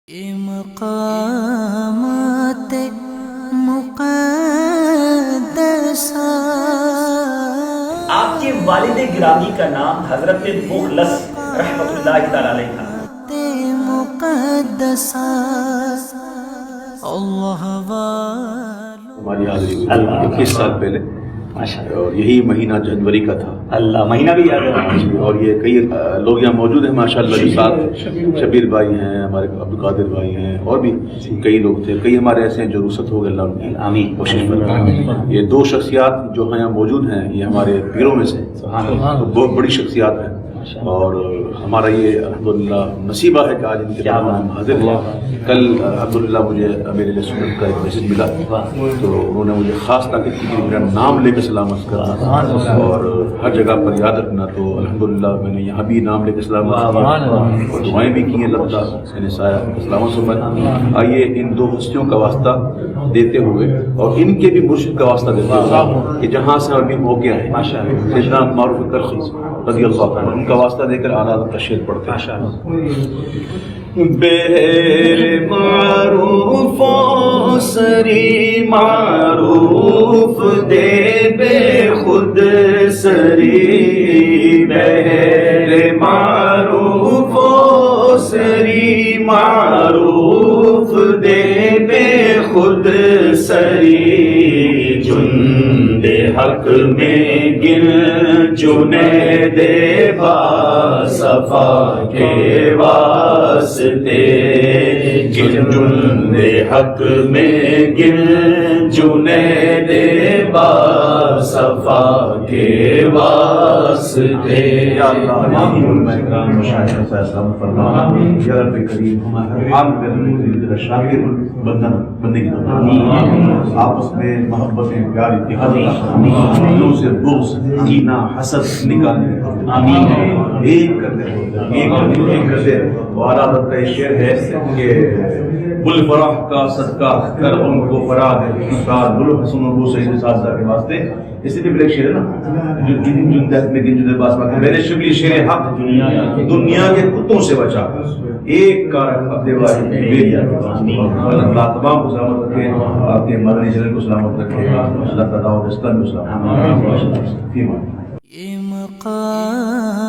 مقامات مقدسہ۔ آپ کے والد گرامی کا نام حضرت مخلص رحمۃ اللہ تعالی علیہ تھا۔ مقدسہ اللہ ہماری حاضری ہوئی اللہ 21 سال پہلے، ماشاءاللہ، اور یہی مہینہ جنوری کا تھا۔ اللہ مہینہ بھی یاد ہے۔ اور یہ کئی لوگ یہاں موجود ہیں ماشاءاللہ، جو ساتھ شبیر بھائی ہیں، ہمارے عبدالقادر بھائی ہیں، اور بھی کئی لوگ تھے۔ کئی ہمارے ایسے ہیں جو رخصت ہو گئے، اللہ ان کی آمین کوشش فرمائے۔ یہ دو شخصیات جو ہیں یہاں موجود ہیں، یہ ہمارے پیروں میں سے سبحان اللہ، تو بہت بڑی شخصیات ہیں، اور ہمارا یہ الحمدللہ نصیبہ ہے کہ آج ان کے نام ہم حاضر ہیں۔ کل الحمدللہ مجھے میرے لیے سنت کا ایک میسج ملا، تو انہوں نے مجھے خاص تاکید کی کہ میرا نام لے کے سلامت کرنا اور ہر جگہ پر یاد رکھنا۔ تو الحمدللہ میں نے یہاں بھی نام لے کے سلامت کیا اور دعائیں بھی کی ہیں، اللہ تعالیٰ نے سلامت سمجھ۔ آئیے ان دو ہستیوں کا واسطہ دیتے ہوئے اور ان کے بھی مرشد کا واسطہ دیتے ہوئے کہ جہاں سے ابھی ہو گیا ہے سیدنا معروف کرخی رضی اللہ عنہ، ان کا واسطہ دے کر اعلیٰ حضرت کا شعر پڑھتے ہیں۔ بہر معروف و سری معروف دے بے خود سری، بہر معروف و سری معروف دے بے خود سری، جند حق میں گن جنید با صفا کے واسطے، جند حق میں گن جنید با صفا کے واسطے۔ یا اللہ علماء کرام مشاہدہ فیصلہ فرما، یا رب کریم ہمارے حال میں شاکر بندگی آپس میں محبت پیار اتحاد دلوں سے بغض کینہ حسد نکالنے ایک کرتے ایک کرتے۔ اور اعلیٰ حضرت کا یہ شعر ہے کہ گل فراح کا صدقہ کر ان کو فرا دے گل حسن ابو سعید سازدہ کے واسطے۔ اس لیے میرا شعر ہے نا، جو جن میں گن جن باس بات میرے شبلی شعر حق دنیا کے کتوں سے بچا، ایک کا اپنے واحد بیریا کے پاس۔ اللہ تمام کو سلامت رکھے، آپ کے مدنی چینل کو سلامت رکھے، اللہ تعالیٰ اور اسلام کو سلامت رکھے۔ مقامات